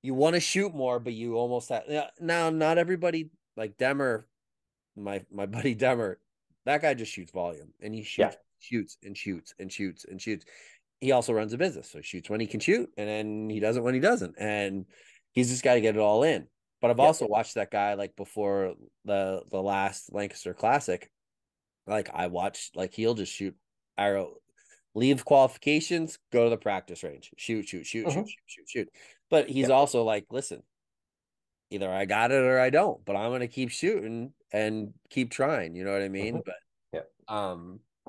You want to shoot more, but you almost have. Now, not everybody, like Demmer, my buddy Demmer, that guy just shoots volume, and he shoots and shoots and shoots and shoots. He also runs a business, so he shoots when he can shoot, and then he doesn't when he doesn't, and he's just got to get it all in. But I've also watched that guy, like before the last Lancaster Classic, like I watched, like he'll just shoot arrow, leave qualifications, go to the practice range, shoot. But he's also like, listen, either I got it or I don't, but I'm gonna keep shooting and keep trying. You know what I mean? But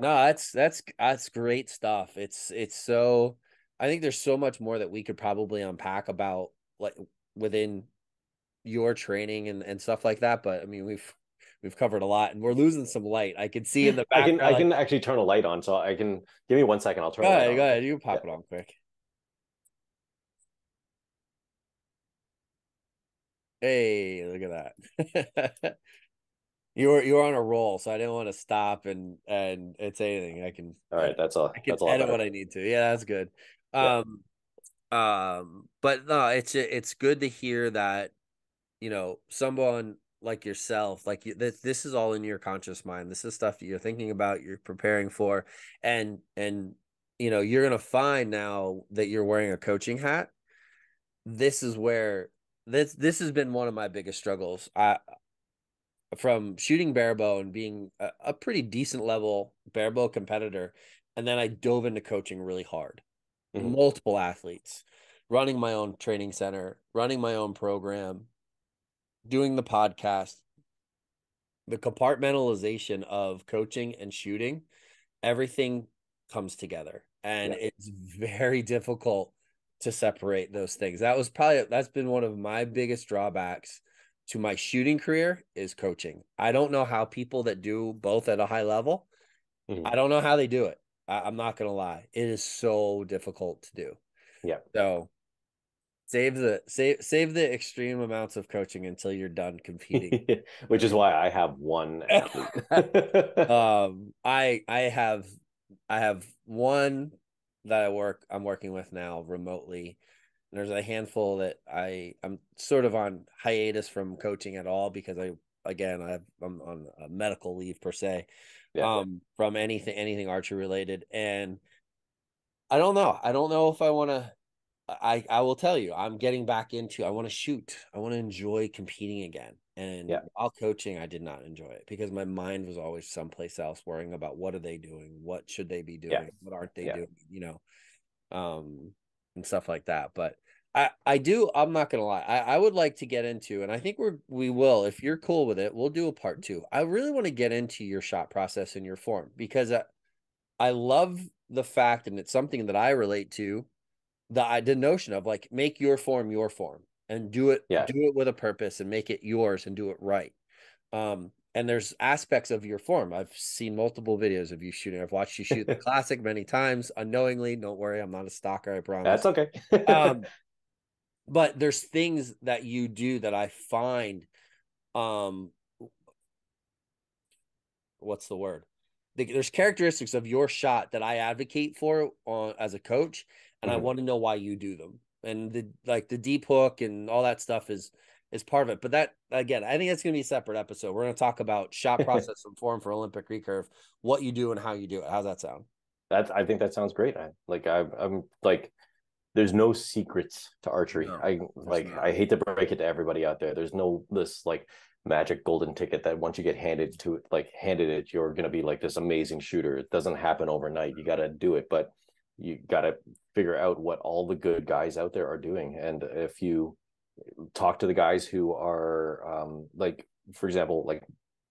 no, that's great stuff. It's so, I think there's so much more that we could probably unpack about, like within your training and stuff like that. But I mean, we've covered a lot, and we're losing some light. I can see in the background. I can actually turn a light on, so I can, give me 1 second. I'll turn a light on. Go ahead. You can pop it on quick. Hey, look at that. You're on a roll, so I didn't want to stop and say anything. I can. All right, that's all. I can that's a lot edit better. what I need to. Yeah, that's good. But no, it's good to hear that, someone like yourself, like this is all in your conscious mind. This is stuff that you're thinking about, you're preparing for, and you're gonna find now that you're wearing a coaching hat. This is where this has been one of my biggest struggles. From shooting barebow and being a pretty decent level barebow competitor, and then I dove into coaching really hard. Multiple athletes, running my own training center, running my own program, doing the podcast, the compartmentalization of coaching and shooting, everything comes together, and it's very difficult to separate those things. That's been one of my biggest drawbacks to my shooting career, is coaching. I don't know how people that do both at a high level, I don't know how they do it. I'm not gonna lie, it is so difficult to do. So save the extreme amounts of coaching until you're done competing. Which is why I have one athlete. I have one that I'm working with now remotely. And there's a handful that I'm sort of on hiatus from coaching at all, because I'm on a medical leave per se, from anything archery related. And I don't know if I want to. I will tell you, I'm getting back into, I want to shoot. I want to enjoy competing again. And while coaching, I did not enjoy it, because my mind was always someplace else, worrying about what are they doing? What should they be doing? What aren't they doing? And stuff like that. But I'm not going to lie. I would like to get into, and I think we will, if you're cool with it, we'll do a part 2. I really want to get into your shot process and your form, because I love the fact, and it's something that I relate to, the notion of like, make your form and do it with a purpose, and make it yours and do it right. And there's aspects of your form. I've seen multiple videos of you shooting. I've watched you shoot the classic many times unknowingly. Don't worry, I'm not a stalker, I promise. That's okay. But there's things that you do that I find, what's the word? There's characteristics of your shot that I advocate for as a coach, and I want to know why you do them. And the deep hook and all that stuff is part of it. But that, again, I think that's going to be a separate episode. We're going to talk about shot process and form for Olympic recurve, what you do and how you do it. How's that sound? I think that sounds great. I'm like, there's no secrets to archery. No, I hate to break it to everybody out there. There's no this like magic golden ticket that once you get handed it, you're going to be like this amazing shooter. It doesn't happen overnight. You got to do it, but you got to figure out what all the good guys out there are doing. And if you talk to the guys who are like, for example, like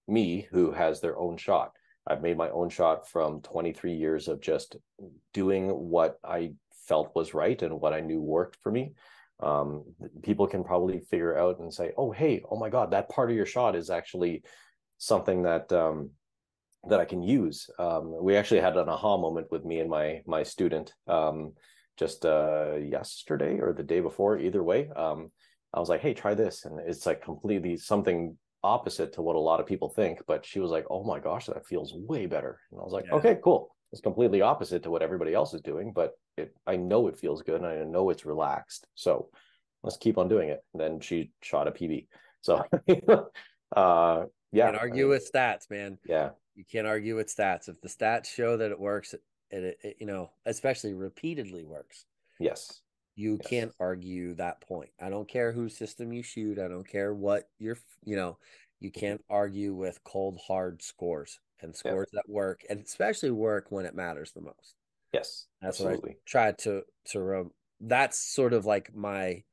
me, who has their own shot, I've made my own shot from 23 years of just doing what I felt was right and what I knew worked for me. People can probably figure out and say, oh, hey, oh my God, that part of your shot is actually something that that I can use. We actually had an aha moment with me and my student just yesterday or the day before, either way. I was like, hey, try this. And it's like completely something opposite to what a lot of people think. But she was like, oh my gosh, that feels way better. And I was like, okay, cool. It's completely opposite to what everybody else is doing, but I know it feels good and I know it's relaxed. So let's keep on doing it. And then she shot a PB. So yeah. Can't argue with stats, man. Yeah. You can't argue with stats. If the stats show that it works, it you know, especially repeatedly works. Yes. You can't argue that point. I don't care whose system you shoot. I don't care what you're, you know, you can't argue with cold, hard scores and scores that work, and especially work when it matters the most. Yes, that's absolutely. what I tried to that's sort of like my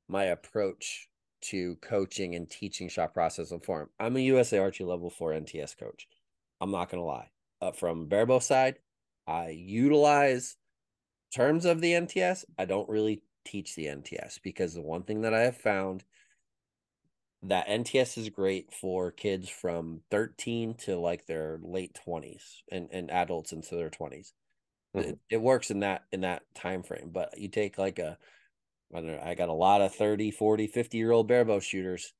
approach to coaching and teaching shot process and form. I'm a USA Archery Level 4 NTS coach. I'm not going to lie. From Barebow side, I utilize terms of the NTS. I don't really teach the NTS because the one thing that I have found that NTS is great for kids from 13 to like their late 20s and adults into their 20s. It works in that time frame. But you take like I don't know, I got a lot of 30, 40, 50-year-old barebow shooters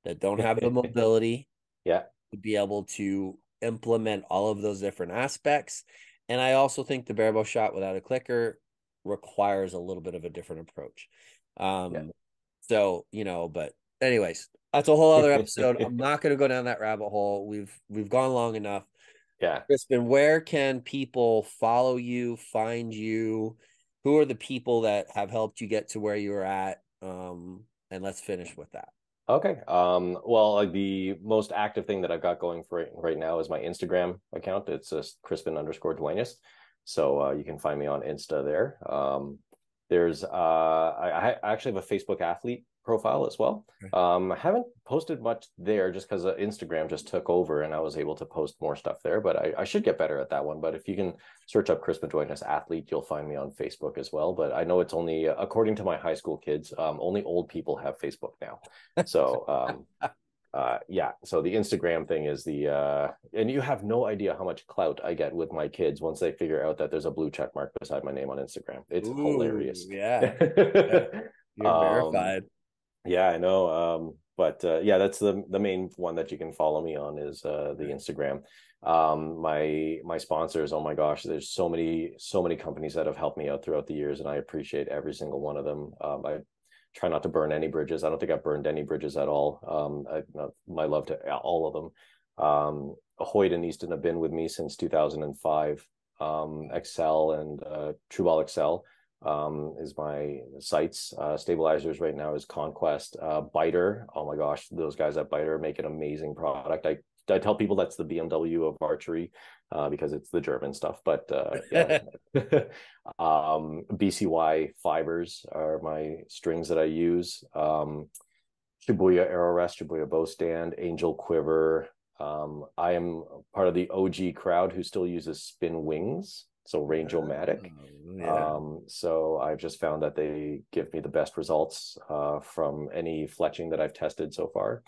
that don't have the mobility to be able to implement all of those different aspects. And I also think the barebow shot without a clicker requires a little bit of a different approach. So, you know, but anyways, that's a whole other episode. I'm not going to go down that rabbit hole. We've gone long enough. Yeah. Crispin, where can people follow you, find you? Who are the people that have helped you get to where you're at? And let's finish with that. Okay. Well, like the most active thing that I've got going for right now is my Instagram account. It's just Crispin_Duenas. So you can find me on Insta there. There's I actually have a Facebook athlete profile as well. I haven't posted much there just because Instagram just took over and I was able to post more stuff there, but I should get better at that one. But if you can search up Crispin Duenas athlete, you'll find me on Facebook as well. But I know it's only, according to my high school kids, only old people have Facebook now. So yeah, so the Instagram thing is and you have no idea how much clout I get with my kids once they figure out that there's a blue check mark beside my name on Instagram. It's hilarious. Yeah. You're verified. Yeah, I know. But yeah, that's the main one that you can follow me on is the Instagram. My sponsors, oh my gosh, there's so many companies that have helped me out throughout the years, and I appreciate every single one of them. I try not to burn any bridges. I don't think I've burned any bridges at all. My love to all of them. Hoyt and Easton have been with me since 2005. Excel and Trueball Excel is my sights. Stabilizers right now is Conquest. Biter, oh my gosh, those guys at Biter make an amazing product. I tell people that's the BMW of archery because it's the German stuff, but yeah. BCY fibers are my strings that I use. Shibuya Arrow Rest, Shibuya Bow Stand, Angel Quiver. I am part of the OG crowd who still uses spin wings, so Range-O-Matic. So I've just found that they give me the best results from any fletching that I've tested so far.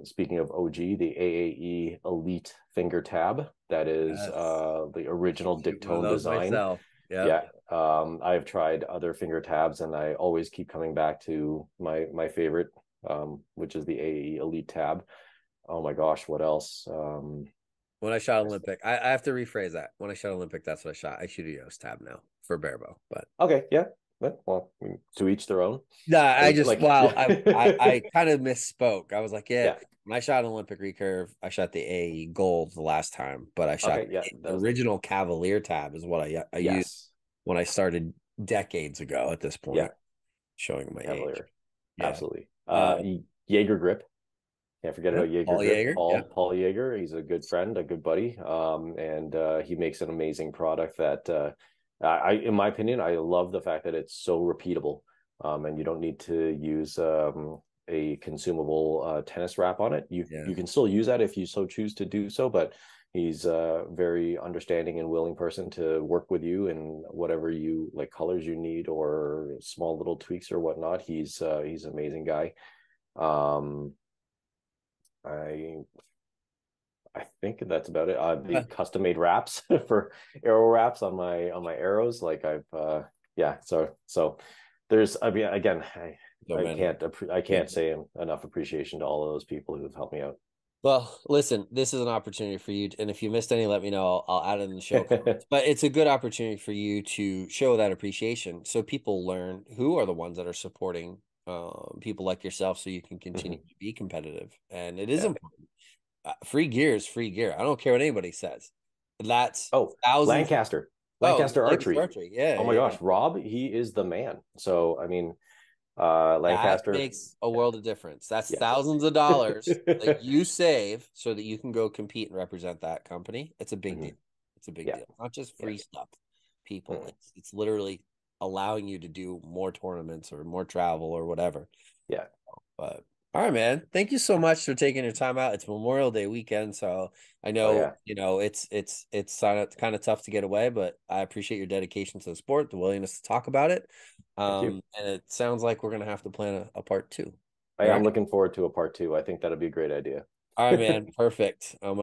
Speaking of OG, the AAE Elite Finger Tab, that is the original Dictone design. I've tried other finger tabs and I always keep coming back to my favorite, which is the AAE Elite Tab. Oh my gosh, what else? When I shot Olympic, I have to rephrase that. When I shot Olympic, that's what I shot. I shoot a Yoast tab now for Barebow, but okay, yeah. Well, to each their own. Yeah, I just I kind of misspoke. I was like, when I shot an Olympic recurve, I shot the AE Gold the last time, but I shot the original Cavalier tab is what I used when I started decades ago at this point. Yeah. Showing my Cavalier. age. Yeah. Absolutely. Jaeger grip. Can't forget about Jaeger Paul grip. Jaeger. Paul Jaeger. He's a good friend, a good buddy. And he makes an amazing product that in my opinion, I love the fact that it's so repeatable. And you don't need to use a consumable tennis wrap on it. You can still use that if you so choose to do so, but he's a very understanding and willing person to work with you in whatever you like, colors you need or small little tweaks or whatnot. He's an amazing guy. I think that's about it. The custom made wraps for arrow wraps on my arrows. Like I've so there's, I mean, again, I can't say enough appreciation to all of those people who have helped me out. Well, listen, this is an opportunity for you, and if you missed any, let me know. I'll add it in the show comments. But it's a good opportunity for you to show that appreciation, so people learn who are the ones that are supporting people like yourself, so you can continue to be competitive. And it is important. Free gear is free gear. I don't care what anybody says. That's Lancaster Archery. Yeah. Oh my gosh, Rob, he is the man. So I mean, Lancaster that makes a world of difference. That's thousands of dollars that you save so that you can go compete and represent that company. It's a big deal. It's a big deal. Not just free stuff, people. It's literally allowing you to do more tournaments or more travel or whatever. Yeah. But all right, man. Thank you so much for taking your time out. It's Memorial Day weekend, so I know it's kind of tough to get away, but I appreciate your dedication to the sport, the willingness to talk about it. And it sounds like we're gonna have to plan a part 2. I am looking forward to a part 2. I think that'll be a great idea. All right, man. Perfect.